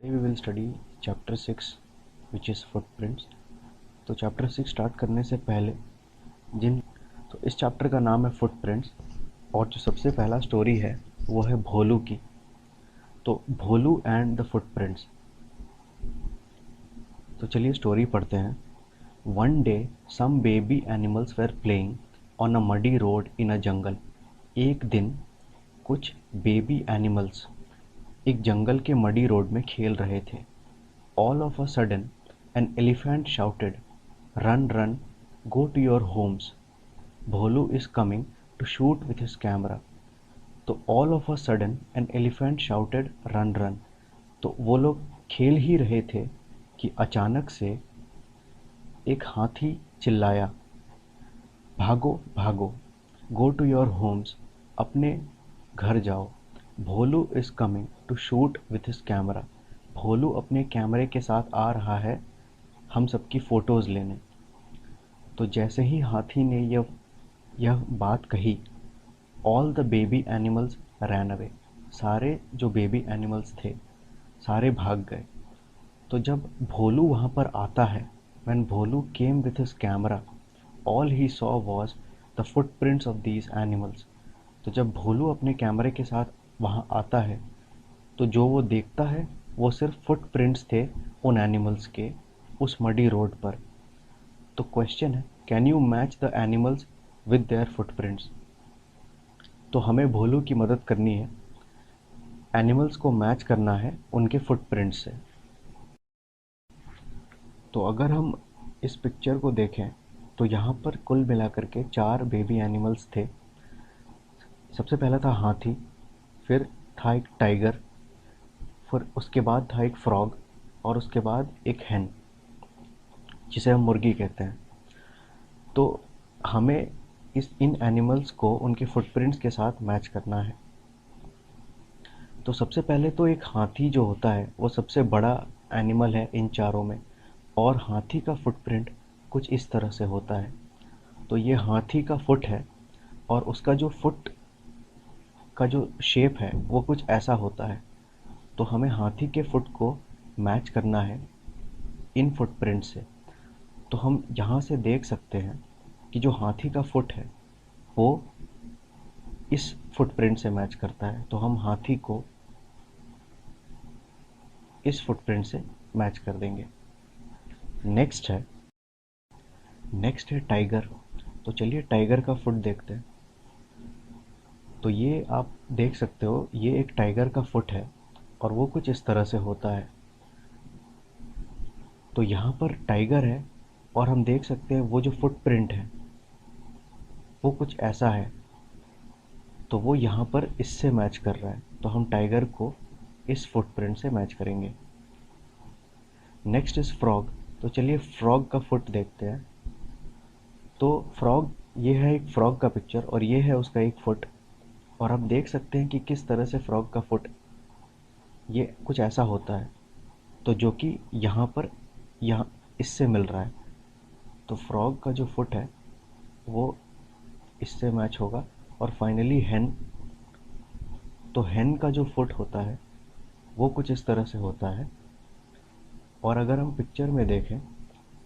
Today we will study chapter 6 which is footprints। तो chapter 6 start करने से पहले जिन तो इस चैप्टर का नाम है फुटप्रिंट्स और जो सबसे पहला स्टोरी है वो है भोलू की। तो भोलू एंड द फुटप्रिंट्स। तो चलिए स्टोरी पढ़ते हैं। One day some baby animals were playing on a muddy road in a jungle. एक दिन कुछ बेबी एनिमल्स एक जंगल के मडी रोड में खेल रहे थे। All of a sudden, an elephant shouted, "Run, run, go to your homes. Bholu is coming to shoot with his camera." तो all of a sudden, an elephant shouted, "Run, run." तो वो लोग खेल ही रहे थे कि अचानक से एक हाथी चिल्लाया, भागो भागो, गो टू योर होम्स, अपने घर जाओ। Bholu is coming to shoot with his camera. Bholu अपने कैमरे के साथ आ रहा है हम सबकी फ़ोटोज़ लेने। तो जैसे ही हाथी ने यह बात कही, all the baby animals ran away. सारे जो बेबी एनिमल्स थे सारे भाग गए। तो जब भोलू वहाँ पर आता है, when Bholu came with his camera, all he saw was the footprints of these animals. तो जब भोलू अपने कैमरे के साथ वहाँ आता है तो जो वो देखता है वो सिर्फ फुटप्रिंट्स थे उन एनिमल्स के उस मडी रोड पर। तो क्वेश्चन है, can you match the animals with their footprints. तो हमें भोलू की मदद करनी है, एनिमल्स को मैच करना है उनके फुटप्रिंट्स से। तो अगर हम इस पिक्चर को देखें तो यहाँ पर कुल मिलाकर के 4 बेबी एनिमल्स थे। सबसे पहला था हाथी, फिर था एक टाइगर, फिर उसके बाद था एक फ्रॉग और उसके बाद एक हैन जिसे हम मुर्गी कहते हैं। तो हमें इन एनिमल्स को उनके फुटप्रिंट्स के साथ मैच करना है। तो सबसे पहले तो एक हाथी जो होता है वो सबसे बड़ा एनिमल है इन चारों में, और हाथी का फुटप्रिंट कुछ इस तरह से होता है। तो ये हाथी का फुट है और उसका जो फुट का जो शेप है वो कुछ ऐसा होता है। तो हमें हाथी के फुट को मैच करना है इन फुटप्रिंट से। तो हम यहाँ से देख सकते हैं कि जो हाथी का फुट है वो इस फुटप्रिंट से मैच करता है। तो हम हाथी को इस फुटप्रिंट से मैच कर देंगे। नेक्स्ट है टाइगर। तो चलिए टाइगर का फुट देखते हैं। तो ये आप देख सकते हो, ये एक टाइगर का फुट है और वो कुछ इस तरह से होता है। तो यहाँ पर टाइगर है और हम देख सकते हैं वो जो फुटप्रिंट है वो कुछ ऐसा है। तो वो यहाँ पर इससे मैच कर रहा है, तो हम टाइगर को इस फुटप्रिंट से मैच करेंगे। Next is frog. तो चलिए फ्रॉग का फुट देखते हैं। तो फ्रॉग, ये है एक फ्रॉग का पिक्चर और ये है उसका एक फुट, और आप देख सकते हैं कि किस तरह से फ्रॉग का फुट ये कुछ ऐसा होता है। तो जो कि यहाँ इससे मिल रहा है। तो फ्रॉग का जो फुट है वो इससे मैच होगा। और फाइनली हैन। तो हैन का जो फुट होता है वो कुछ इस तरह से होता है, और अगर हम पिक्चर में देखें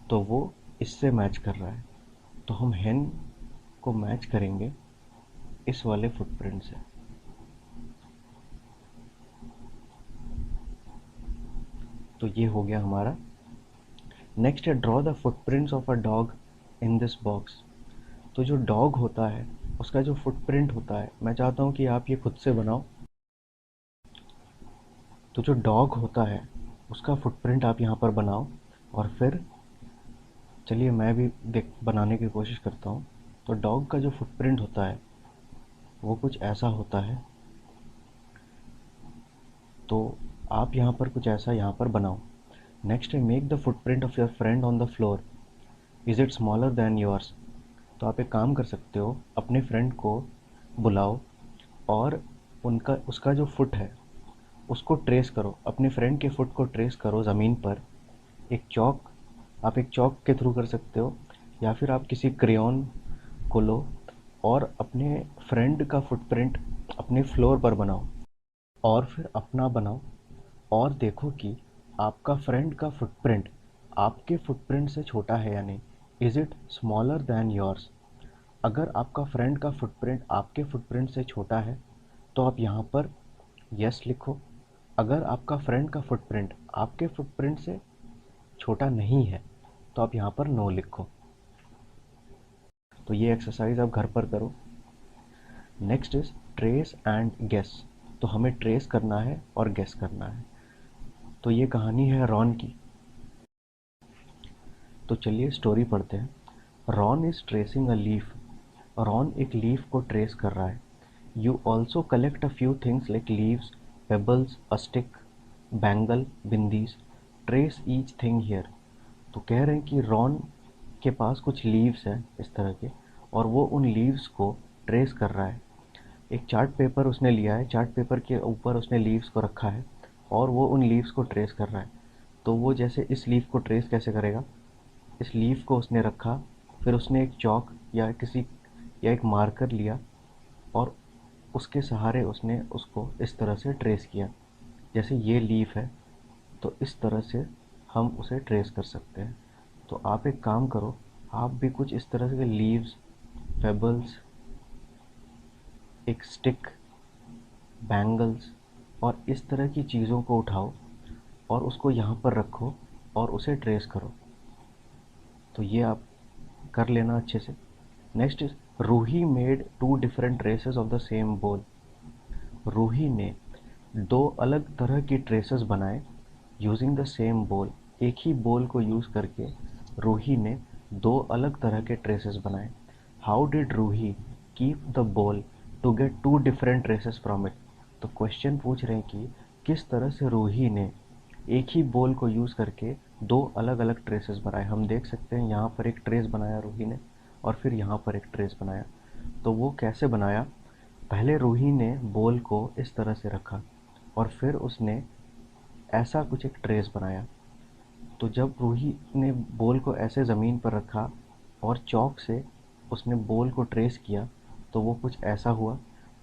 तो वो इससे मैच कर रहा है। तो हम हैन को मैच करेंगे इस वाले फुटप्रिंट से। तो ये हो गया हमारा। नेक्स्ट है draw the footprints of a dog in this box. तो जो डॉग होता है उसका जो फुटप्रिंट होता है, मैं चाहता हूँ कि आप ये खुद से बनाओ। तो जो डॉग होता है उसका फुटप्रिंट आप यहाँ पर बनाओ, और फिर चलिए मैं भी देख बनाने की कोशिश करता हूँ। तो डॉग का जो फुटप्रिंट होता है वो कुछ ऐसा होता है। तो आप यहाँ पर कुछ ऐसा यहाँ पर बनाओ। नेक्स्ट है make the footprint of your friend on the floor, is it smaller than yours. तो आप एक काम कर सकते हो, अपने फ्रेंड को बुलाओ और उनका उसका जो फुट है उसको ट्रेस करो, अपने फ्रेंड के फुट को ट्रेस करो ज़मीन पर। एक चॉक, आप एक चॉक के थ्रू कर सकते हो, या फिर आप किसी क्रेयॉन को लो और अपने फ्रेंड का फुटप्रिंट अपने फ्लोर पर बनाओ और फिर अपना बनाओ और देखो कि आपका फ्रेंड का फुटप्रिंट आपके फुटप्रिंट से छोटा है या नहीं। Is it smaller than yours. अगर आपका फ्रेंड का फुटप्रिंट आपके फुटप्रिंट से छोटा है तो आप यहाँ पर यस लिखो। अगर आपका फ्रेंड का फुटप्रिंट आपके फुटप्रिंट से छोटा नहीं है तो आप यहाँ पर नो लिखो। तो ये एक्सरसाइज आप घर पर करो। Next is trace and guess. तो हमें ट्रेस करना है और गेस करना है। तो ये कहानी है रॉन की। तो चलिए स्टोरी पढ़ते हैं। Ron is tracing a leaf. रॉन एक लीफ को ट्रेस कर रहा है। You also collect a few things like leaves, pebbles, a stick, bangle, bindis. Trace each thing here. तो कह रहे हैं कि रॉन के पास कुछ लीव्स हैं इस तरह के, और वो उन लीव्स को ट्रेस कर रहा है। एक चार्ट पेपर उसने लिया है, चार्ट पेपर के ऊपर उसने लीव्स को रखा है और वो उन लीव्स को ट्रेस कर रहा है। तो वो जैसे इस लीफ को ट्रेस कैसे करेगा, इस लीफ को उसने रखा, फिर उसने एक चॉक या एक मार्कर लिया और उसके सहारे उसने उसको इस तरह से ट्रेस किया। जैसे ये लीफ है तो इस तरह से हम उसे ट्रेस कर सकते हैं। तो आप एक काम करो, आप भी कुछ इस तरह के लीव्स, पेबल्स, एक स्टिक, बैंगल्स और इस तरह की चीज़ों को उठाओ और उसको यहाँ पर रखो और उसे ट्रेस करो। तो ये आप कर लेना अच्छे से। Next is Ruhi made two different traces of the same ball. Ruhi ने दो अलग तरह की ट्रेसेस बनाए यूजिंग द सेम बॉल। एक ही बॉल को यूज़ करके रूही ने दो अलग तरह के ट्रेसेस बनाए। How did Ruhi keep the ball to get two different traces from it. तो क्वेश्चन पूछ रहे हैं कि किस तरह से रूही ने एक ही बॉल को यूज़ करके दो अलग अलग ट्रेसेस बनाए। हम देख सकते हैं यहाँ पर एक ट्रेस बनाया रूही ने और फिर यहाँ पर एक ट्रेस बनाया। तो वो कैसे बनाया, पहले रूही ने बॉल को इस तरह से रखा और फिर उसने ऐसा कुछ एक ट्रेस बनाया। तो जब रूही ने बॉल को ऐसे ज़मीन पर रखा और चॉक से उसने बॉल को ट्रेस किया तो वो कुछ ऐसा हुआ।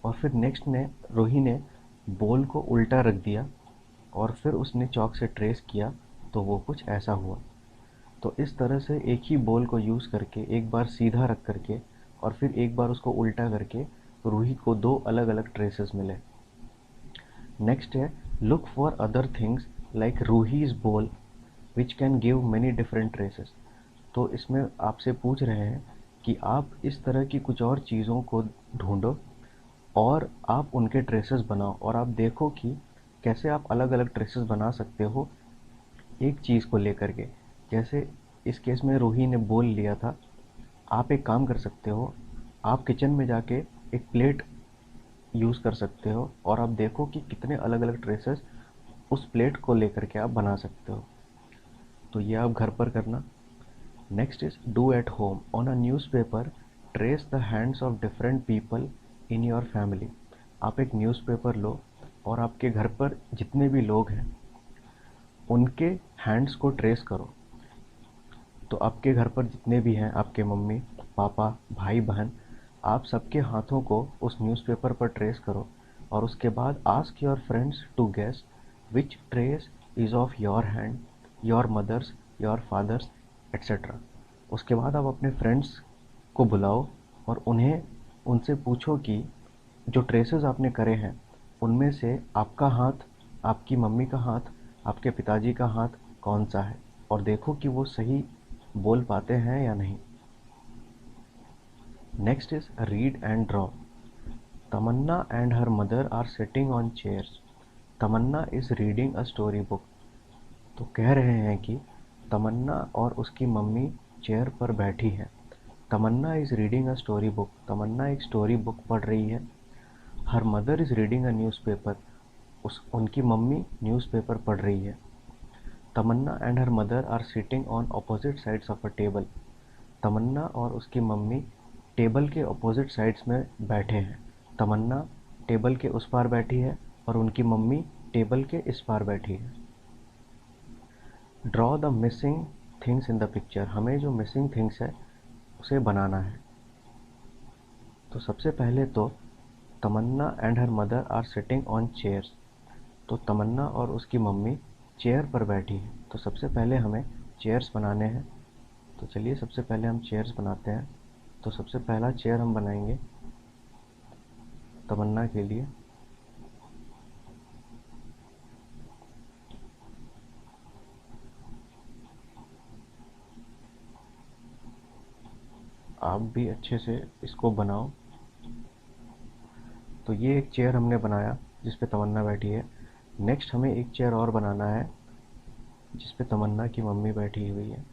और फिर नेक्स्ट ने रूही ने बॉल को उल्टा रख दिया और फिर उसने चॉक से ट्रेस किया तो वो कुछ ऐसा हुआ। तो इस तरह से एक ही बॉल को यूज़ करके, एक बार सीधा रख करके और फिर एक बार उसको उल्टा करके, रूही को दो अलग अलग ट्रेसेस मिले। नेक्स्ट है look for other things like Ruhi's ball which can give many different traces. तो इसमें आपसे पूछ रहे हैं कि आप इस तरह की कुछ और चीज़ों को ढूंढो और आप उनके ट्रेसेस बनाओ और आप देखो कि कैसे आप अलग अलग ट्रेसेस बना सकते हो एक चीज़ को लेकर के। जैसे इस केस में रूही ने बोल लिया था, आप एक काम कर सकते हो, आप किचन में जाके एक प्लेट यूज़ कर सकते हो और आप देखो कि कितने अलग अलग ट्रेसेस उस प्लेट को लेकर के आप बना सकते हो। तो ये आप घर पर करना। Next is do at home. On a newspaper trace the hands of different people in your family. आप एक न्यूज़पेपर लो और आपके घर पर जितने भी लोग हैं उनके हैंड्स को ट्रेस करो। तो आपके घर पर जितने भी हैं, आपके मम्मी पापा भाई बहन, आप सबके हाथों को उस न्यूज़पेपर पर ट्रेस करो और उसके बाद ask your friends to guess which trace is of your hand, your mother's, your father's, etcetera. उसके बाद आप अपने फ्रेंड्स को बुलाओ और उन्हें उनसे पूछो कि जो ट्रेसेस आपने करे हैं उनमें से आपका हाथ, आपकी मम्मी का हाथ, आपके पिताजी का हाथ कौन सा है, और देखो कि वो सही बोल पाते हैं या नहीं। Next is read and draw. Tamanna and her mother are sitting on chairs. Tamanna is reading a story book. तो कह रहे हैं कि तमन्ना और उसकी मम्मी चेयर पर बैठी हैं। Tamanna is reading a story book. Tamanna एक स्टोरी बुक पढ़ रही है। Her mother is reading a newspaper. उनकी मम्मी न्यूज़पेपर पढ़ रही है। Tamanna and her mother are sitting on opposite sides of a table. Tamanna और उसकी मम्मी टेबल के ऑपोजिट साइड्स में बैठे हैं। तमन्ना टेबल के उस पार बैठी है और उनकी मम्मी टेबल के इस पार बैठी है। Draw the missing things in the picture. हमें जो मिसिंग थिंग्स है उसे बनाना है। तो सबसे पहले तो Tamanna and her mother are sitting on chairs. तो तमन्ना और उसकी मम्मी चेयर पर बैठी है। तो सबसे पहले हमें चेयर्स बनाने हैं। तो चलिए सबसे पहले हम चेयर्स बनाते हैं। तो सबसे पहला चेयर हम बनाएंगे तमन्ना के लिए। आप भी अच्छे से इसको बनाओ। तो ये एक चेयर हमने बनाया जिस पे तमन्ना बैठी है। नेक्स्ट हमें एक चेयर और बनाना है जिस पे तमन्ना की मम्मी बैठी हुई है।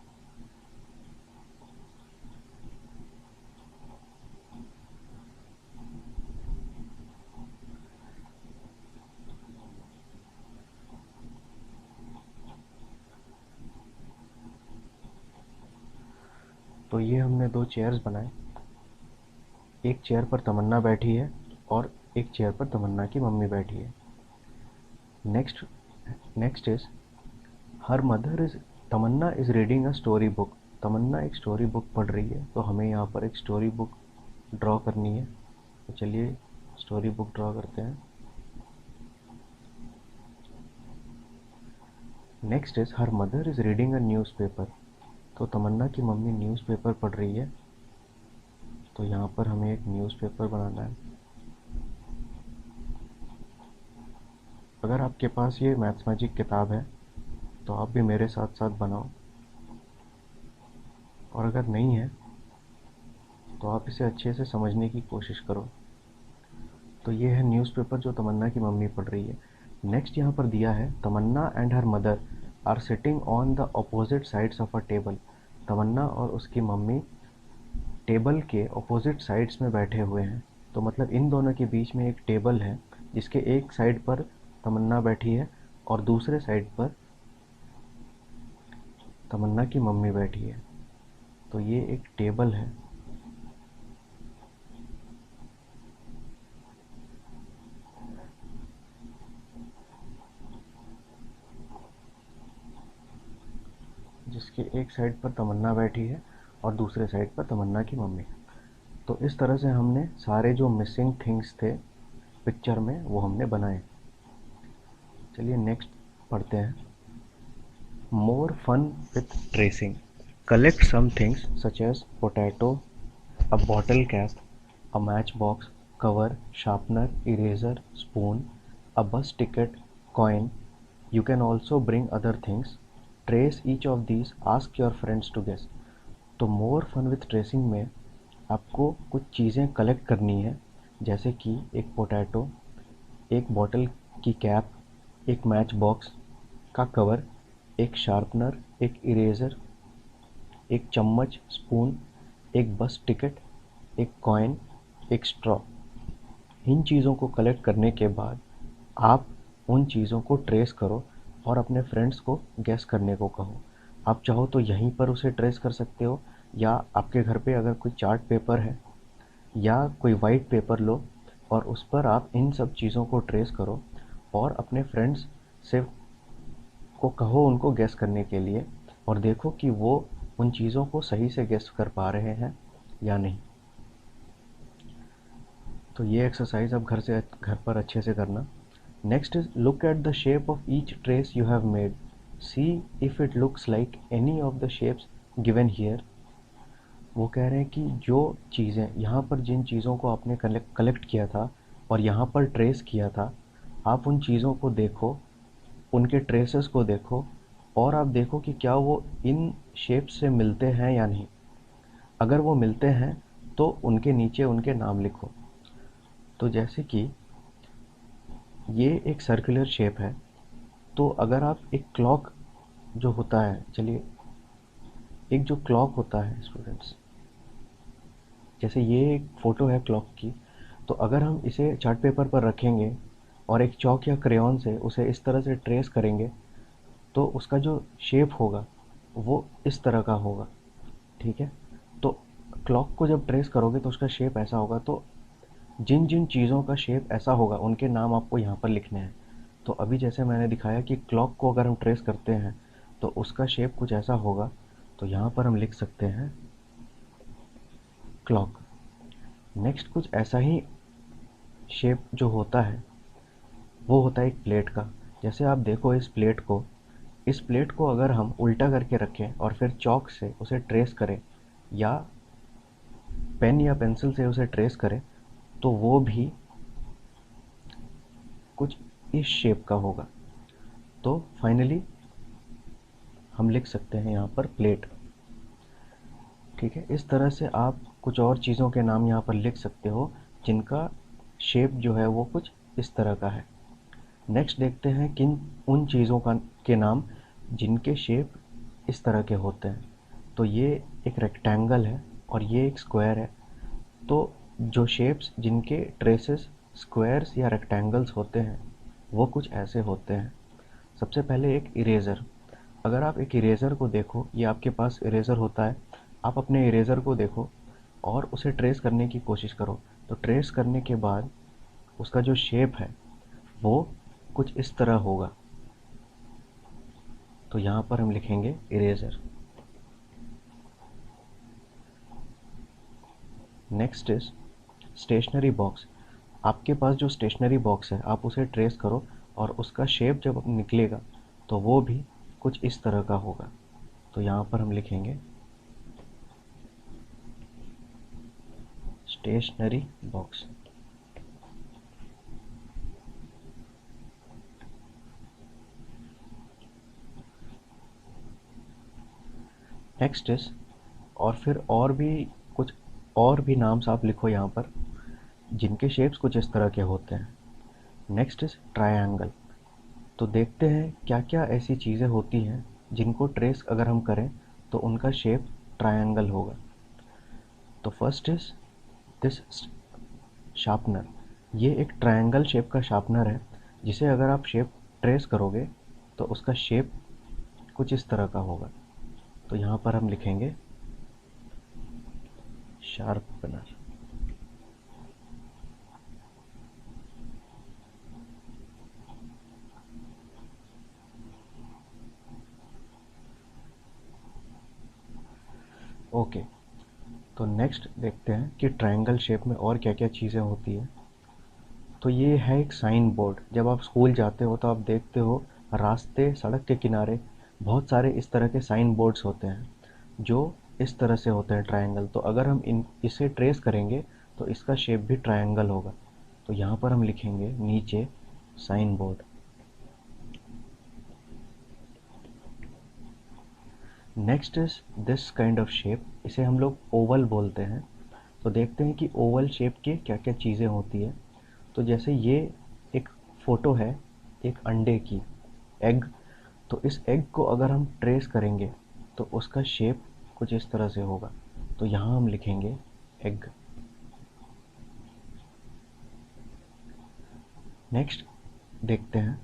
तो ये हमने दो चेयर्स बनाए। एक चेयर पर तमन्ना बैठी है और एक चेयर पर तमन्ना की मम्मी बैठी है। Next next is her mother is Tamanna is reading a story book. Tamanna एक स्टोरी बुक पढ़ रही है। तो हमें यहाँ पर एक स्टोरी बुक ड्रॉ करनी है। तो चलिए स्टोरी बुक ड्रॉ करते हैं। Next is her mother is reading a newspaper. तो तमन्ना की मम्मी न्यूज़पेपर पढ़ रही है। तो यहाँ पर हमें एक न्यूज़पेपर बनाना है। अगर आपके पास ये मैथ्स मैजिक किताब है तो आप भी मेरे साथ साथ बनाओ, और अगर नहीं है तो आप इसे अच्छे से समझने की कोशिश करो। तो ये है न्यूज़पेपर जो तमन्ना की मम्मी पढ़ रही है। नेक्स्ट यहाँ पर दिया है Tamanna and her mother are sitting on the opposite sides of a table. Tamanna और उसकी मम्मी टेबल के अपोजिट साइड्स में बैठे हुए हैं। तो मतलब इन दोनों के बीच में एक टेबल है जिसके एक साइड पर तमन्ना बैठी है और दूसरे साइड पर तमन्ना की मम्मी बैठी है। तो ये एक टेबल है। जिसके एक साइड पर तमन्ना बैठी है और दूसरे साइड पर तमन्ना की मम्मी। तो इस तरह से हमने सारे जो मिसिंग थिंग्स थे पिक्चर में वो हमने बनाए। चलिए नेक्स्ट पढ़ते हैं। More fun with tracing. Collect some things such as potato, a bottle cap, a matchbox, cover, sharpener, eraser, spoon, a bus ticket, coin. You can also bring other things. Trace each of these. Ask your friends to guess. तो मोर fun with tracing में आपको कुछ चीज़ें collect करनी है, जैसे कि एक पोटैटो, एक बॉटल की कैप, एक मैच बॉक्स का कवर, एक शार्पनर, एक इरेज़र, एक चम्मच स्पून, एक बस टिकट, एक कॉइन, एक स्ट्रॉ। इन चीज़ों को कलेक्ट करने के बाद आप उन चीज़ों को ट्रेस करो और अपने फ्रेंड्स को गेस करने को कहो। आप चाहो तो यहीं पर उसे ट्रेस कर सकते हो, या आपके घर पे अगर कोई चार्ट पेपर है या कोई वाइट पेपर लो और उस पर आप इन सब चीज़ों को ट्रेस करो और अपने फ्रेंड्स से को कहो उनको गेस करने के लिए, और देखो कि वो उन चीज़ों को सही से गेस कर पा रहे हैं या नहीं। तो ये एक्सरसाइज आप घर पर अच्छे से करना। Next is look at the shape of each trace you have made. See if it looks like any of the shapes given here. वो कह रहे हैं कि जो चीज़ें यहाँ पर, जिन चीज़ों को आपने कलेक्ट किया था और यहाँ पर ट्रेस किया था, आप उन चीज़ों को देखो, उनके ट्रेसेस को देखो, और आप देखो कि क्या वो इन शेप से मिलते हैं या नहीं। अगर वो मिलते हैं तो उनके नीचे उनके नाम लिखो। तो जैसे कि ये एक सर्कुलर शेप है, तो अगर आप एक क्लॉक जो होता है, चलिए एक जो क्लॉक होता है स्टूडेंट्स, जैसे ये एक फ़ोटो है क्लॉक की, तो अगर हम इसे चार्ट पेपर पर रखेंगे और एक चॉक या क्रेयॉन से उसे इस तरह से ट्रेस करेंगे तो उसका जो शेप होगा वो इस तरह का होगा। ठीक है। तो क्लॉक को जब ट्रेस करोगे तो उसका शेप ऐसा होगा। तो जिन जिन चीज़ों का शेप ऐसा होगा उनके नाम आपको यहाँ पर लिखने हैं। तो अभी जैसे मैंने दिखाया कि क्लॉक को अगर हम ट्रेस करते हैं तो उसका शेप कुछ ऐसा होगा। तो यहाँ पर हम लिख सकते हैं क्लॉक। नेक्स्ट कुछ ऐसा ही शेप जो होता है वो होता है एक प्लेट का। जैसे आप देखो इस प्लेट को अगर हम उल्टा करके रखें और फिर चॉक से उसे ट्रेस करें या पेन या पेंसिल से उसे ट्रेस करें तो वो भी कुछ इस शेप का होगा। तो फाइनली हम लिख सकते हैं यहाँ पर प्लेट। ठीक है, इस तरह से आप कुछ और चीज़ों के नाम यहाँ पर लिख सकते हो जिनका शेप जो है वो कुछ इस तरह का है। नेक्स्ट देखते हैं किन उन चीज़ों का के नाम जिनके शेप इस तरह के होते हैं। तो ये एक रेक्टेंगल है और ये एक स्क्वायर है। तो जो शेप्स जिनके ट्रेसेस स्क्वायर्स या रेक्टेंगल्स होते हैं वो कुछ ऐसे होते हैं। सबसे पहले एक इरेज़र। अगर आप एक इरेज़र को देखो, ये आपके पास इरेज़र होता है, आप अपने इरेज़र को देखो और उसे ट्रेस करने की कोशिश करो। तो ट्रेस करने के बाद उसका जो शेप है वो कुछ इस तरह होगा। तो यहाँ पर हम लिखेंगे eraser. Next is stationary box. आपके पास जो स्टेशनरी बॉक्स है आप उसे ट्रेस करो और उसका शेप जब निकलेगा तो वो भी कुछ इस तरह का होगा। तो यहाँ पर हम लिखेंगे स्टेशनरी बॉक्स। नेक्स्ट इज और फिर कुछ और भी नाम्स आप लिखो यहाँ पर जिनके शेप्स कुछ इस तरह के होते हैं। Next is triangle. तो देखते हैं क्या क्या ऐसी चीज़ें होती हैं जिनको ट्रेस अगर हम करें तो उनका शेप ट्रायंगल होगा। तो फर्स्ट इज दिस शार्पनर। ये एक ट्रायंगल शेप का शार्पनर है जिसे अगर आप शेप ट्रेस करोगे तो उसका शेप कुछ इस तरह का होगा। तो यहाँ पर हम लिखेंगे शार्पनर। ओके, तो नेक्स्ट देखते हैं कि ट्रायंगल शेप में और क्या क्या चीज़ें होती है। तो ये है एक साइन बोर्ड। जब आप स्कूल जाते हो तो आप देखते हो रास्ते सड़क के किनारे बहुत सारे इस तरह के साइन बोर्ड्स होते हैं जो इस तरह से होते हैं ट्रायंगल। तो अगर हम इसे ट्रेस करेंगे तो इसका शेप भी ट्रायंगल होगा। तो यहाँ पर हम लिखेंगे नीचे sign board. Next is this kind of shape. इसे हम लोग ओवल बोलते हैं। तो देखते हैं कि ओवल शेप की क्या क्या चीज़ें होती है। तो जैसे ये एक फ़ोटो है एक अंडे की, एग। तो इस एग को अगर हम ट्रेस करेंगे तो उसका शेप कुछ इस तरह से होगा। तो यहाँ हम लिखेंगे एग। नेक्स्ट देखते हैं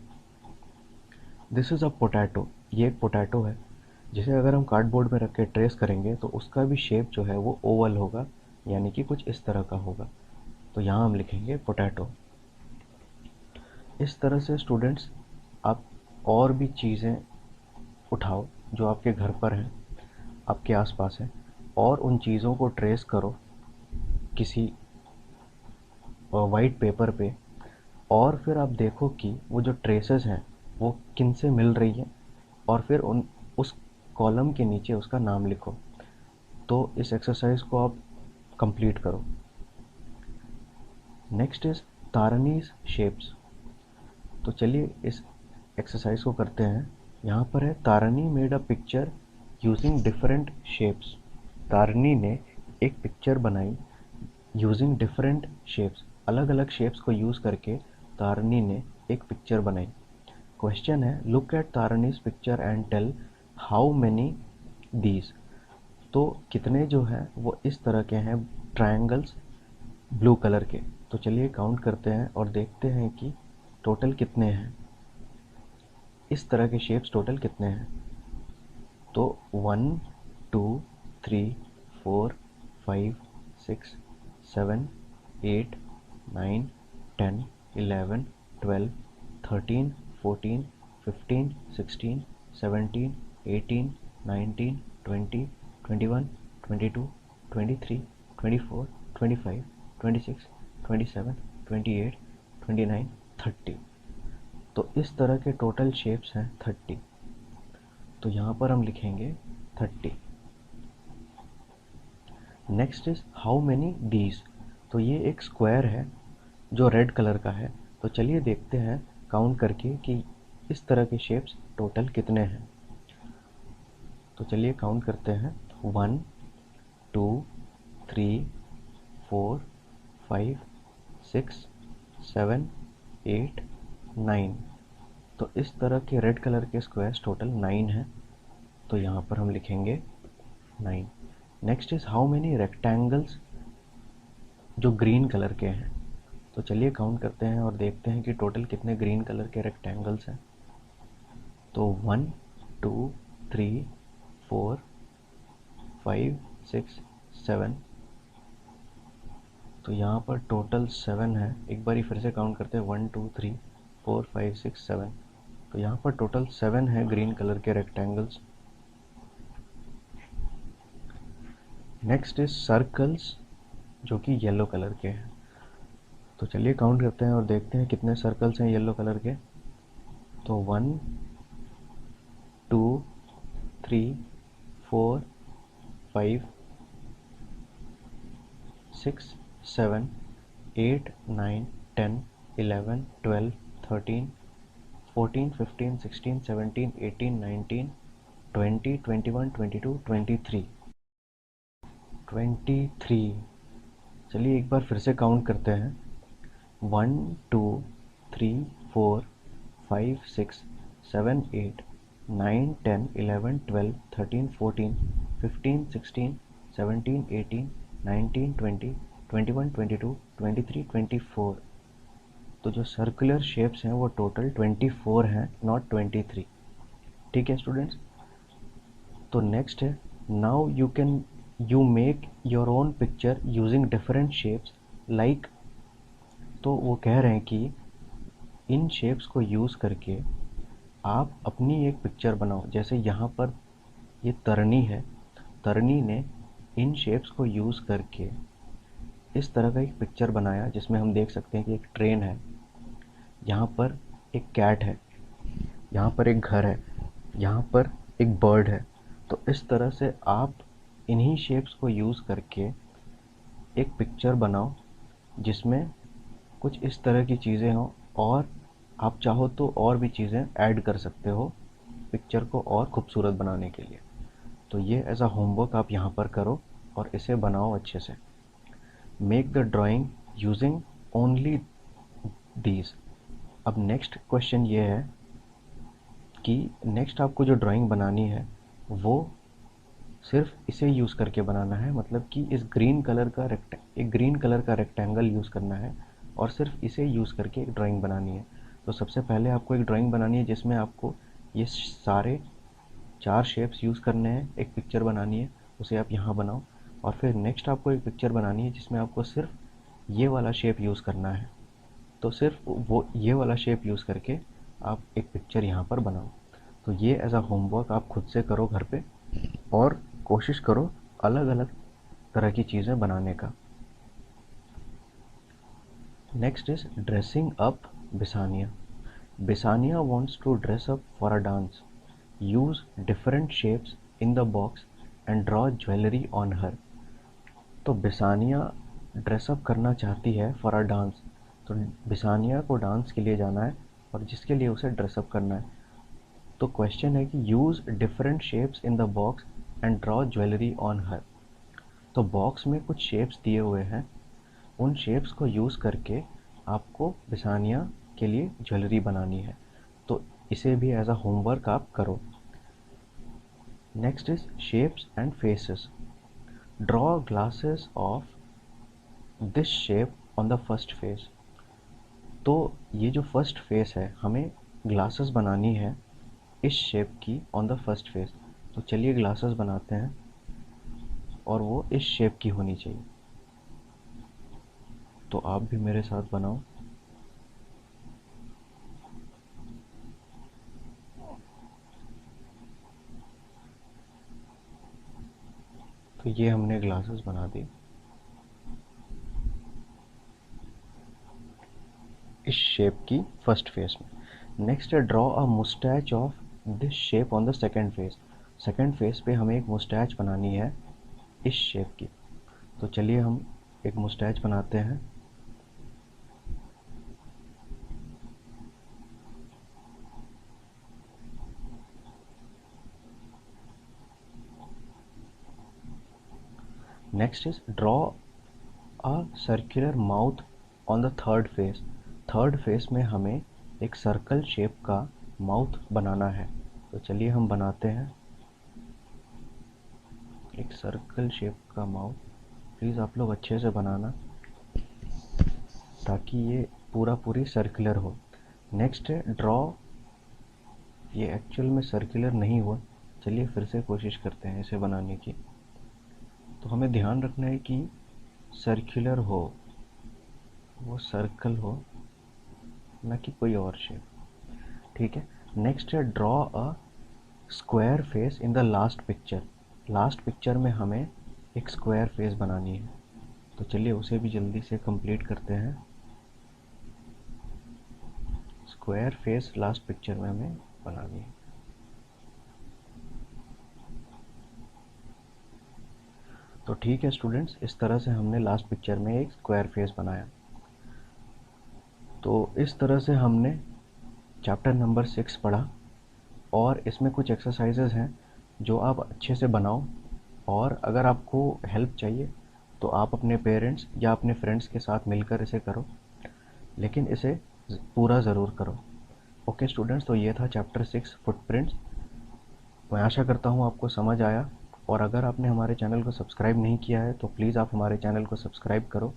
दिस इज़ अ पोटैटो। ये एक पोटैटो है जिसे अगर हम कार्डबोर्ड में रख के ट्रेस करेंगे तो उसका भी शेप जो है वो ओवल होगा, यानी कि कुछ इस तरह का होगा। तो यहाँ हम लिखेंगे पोटैटो। इस तरह से स्टूडेंट्स आप और भी चीज़ें उठाओ जो आपके घर पर हैं, आपके आसपास हैं, और उन चीज़ों को ट्रेस करो किसी वाइट पेपर पे। और फिर आप देखो कि वो जो ट्रेसेस हैं वो किन से मिल रही हैं और फिर उस कॉलम के नीचे उसका नाम लिखो। तो इस एक्सरसाइज को आप कंप्लीट करो। Next is Tarani's shapes. तो चलिए इस एक्सरसाइज को करते हैं। यहाँ पर है Tarani made a picture using different shapes. Tarani ने एक पिक्चर बनाई यूजिंग डिफरेंट शेप्स। अलग अलग शेप्स को यूज़ करके तारनी ने एक पिक्चर बनाई। क्वेश्चन है look at Tarani's picture and tell how many these. तो कितने जो हैं वो इस तरह के हैं ट्रायंगल्स ब्लू कलर के। तो चलिए काउंट करते हैं और देखते हैं कि टोटल कितने हैं, इस तरह के शेप्स टोटल कितने हैं। तो 1 2 3 4 5 6 7 8 9 10 11 12 13 14 15 16 17 18 19 20 21 22 23 24 25 26 27 28 29 30। तो इस तरह के टोटल शेप्स हैं 30। तो यहाँ पर हम लिखेंगे 30। Next is how many these. तो ये एक स्क्वायर है जो रेड कलर का है। तो चलिए देखते हैं काउंट करके कि इस तरह के शेप्स टोटल कितने हैं। तो चलिए काउंट करते हैं। 1 2 3 4 5 6 7 8 9। तो इस तरह के रेड कलर के स्क्वायर्स टोटल 9 हैं। तो यहाँ पर हम लिखेंगे 9। Next is how many rectangles जो ग्रीन कलर के हैं। तो चलिए काउंट करते हैं और देखते हैं कि टोटल कितने ग्रीन कलर के रेक्टेंगल्स हैं। तो 1 2 3 4 5 6 7। तो यहाँ पर टोटल 7 है। एक बारी फिर से काउंट करते हैं। 1 2 3 4 5 6 7। तो यहाँ पर टोटल 7 है ग्रीन कलर के रेक्टेंगल्स। नेक्स्ट इज सर्कल्स जो कि येलो कलर के हैं। तो चलिए काउंट करते हैं और देखते हैं कितने सर्कल्स हैं येलो कलर के। तो 1 2 3 4 5 6 7 8 9 10 11 12 13 14 15 16 17 18 19 20 21 22 23 23। चलिए एक बार फिर से काउंट करते हैं। 1 2 3 4 5 6 7 8 9 10 11 12 13 14 15 16 17 18 19 20 21 22 23 24। तो जो सर्कुलर शेप्स हैं वो टोटल 24 हैं, नॉट 23। ठीक है स्टूडेंट्स। तो नेक्स्ट है now you make your own picture using different shapes like. तो वो कह रहे हैं कि इन शेप्स को यूज़ करके आप अपनी एक पिक्चर बनाओ। जैसे यहाँ पर ये तरनी है, तरनी ने इन शेप्स को यूज़ करके इस तरह का एक पिक्चर बनाया जिसमें हम देख सकते हैं कि एक ट्रेन है, यहाँ पर एक कैट है, यहाँ पर एक घर है, यहाँ पर एक बर्ड है। तो इस तरह से आप इन्हीं शेप्स को यूज़ करके एक पिक्चर बनाओ जिसमें कुछ इस तरह की चीज़ें हों, और आप चाहो तो और भी चीज़ें ऐड कर सकते हो पिक्चर को और खूबसूरत बनाने के लिए। तो ये एज अ होमवर्क आप यहाँ पर करो और इसे बनाओ अच्छे से। Make the drawing using only these. अब नेक्स्ट क्वेश्चन ये है कि नेक्स्ट आपको जो ड्राइंग बनानी है वो सिर्फ इसे यूज़ करके बनाना है। मतलब कि इस एक ग्रीन कलर का रेक्टेंगल यूज़ करना है और सिर्फ इसे यूज़ करके एक ड्राइंग बनानी है। तो सबसे पहले आपको एक ड्राइंग बनानी है जिसमें आपको ये सारे 4 शेप्स यूज़ करने हैं, एक पिक्चर बनानी है, उसे आप यहाँ बनाओ। और फिर नेक्स्ट आपको एक पिक्चर बनानी है जिसमें आपको सिर्फ ये वाला शेप यूज़ करना है। तो सिर्फ वो ये वाला शेप यूज़ करके आप एक पिक्चर यहाँ पर बनाओ। तो ये एज अ होमवर्क आप खुद से करो घर पे और कोशिश करो अलग अलग तरह की चीज़ें बनाने का। Next is dressing up Bisania. Bisania wants to dress up for a dance. Use different shapes in the box and draw jewellery on her. तो बिसानिया ड्रेसअप करना चाहती है फॉर अ डांस। तो बिसानिया को डांस के लिए जाना है और जिसके लिए उसे ड्रेसअप करना है। तो क्वेश्चन है कि use different shapes in the box and draw jewellery on her. तो बॉक्स में कुछ शेप्स दिए हुए हैं, उन शेप्स को यूज़ करके आपको बिसानिया के लिए ज्वेलरी बनानी है। तो इसे भी एज अ होमवर्क आप करो। Next is shapes and faces. Draw glasses of this shape on the first face. तो ये जो फर्स्ट फेस है हमें ग्लासेस बनानी है इस शेप की ऑन द फर्स्ट फेस। तो चलिए ग्लासेस बनाते हैं और वो इस शेप की होनी चाहिए। तो आप भी मेरे साथ बनाओ। तो ये हमने ग्लासेस बना दी इस शेप की फर्स्ट फेस में। नेक्स्ट है draw a moustache of this shape on the second face. Second face पे हमें एक मुस्टैच बनानी है इस शेप की। तो चलिए हम एक मुस्टैच बनाते हैं। Next is draw a circular mouth on the third phase. Third phase में हमें एक सर्कल शेप का माउथ बनाना है। तो चलिए हम बनाते हैं एक सर्कल शेप का माउथ। प्लीज़ आप लोग अच्छे से बनाना ताकि ये पूरी सर्कुलर हो। नेक्स्ट है ड्रॉ, ये एक्चुअल में सर्कुलर नहीं हुआ, चलिए फिर से कोशिश करते हैं इसे बनाने की। तो हमें ध्यान रखना है कि सर्कुलर हो, वो सर्कल हो, ना कि कोई और शेप। ठीक है। नेक्स्ट है draw a square face in the last picture. Last picture में हमें एक स्क्वायर फेस बनानी है। तो चलिए उसे भी जल्दी से कंप्लीट करते हैं। स्क्वायर फेस लास्ट पिक्चर में हमें बनानी है। तो ठीक है स्टूडेंट्स, इस तरह से हमने लास्ट पिक्चर में एक स्क्वायर फेस बनाया। तो इस तरह से हमने चैप्टर नंबर 6 पढ़ा, और इसमें कुछ एक्सरसाइजेज हैं जो आप अच्छे से बनाओ। और अगर आपको हेल्प चाहिए तो आप अपने पेरेंट्स या अपने फ्रेंड्स के साथ मिलकर इसे करो, लेकिन इसे पूरा ज़रूर करो। ओके स्टूडेंट्स, तो ये था चैप्टर 6 फुटप्रिंट्स। मैं आशा करता हूँ आपको समझ आया, और अगर आपने हमारे चैनल को सब्सक्राइब नहीं किया है तो प्लीज़ आप हमारे चैनल को सब्सक्राइब करो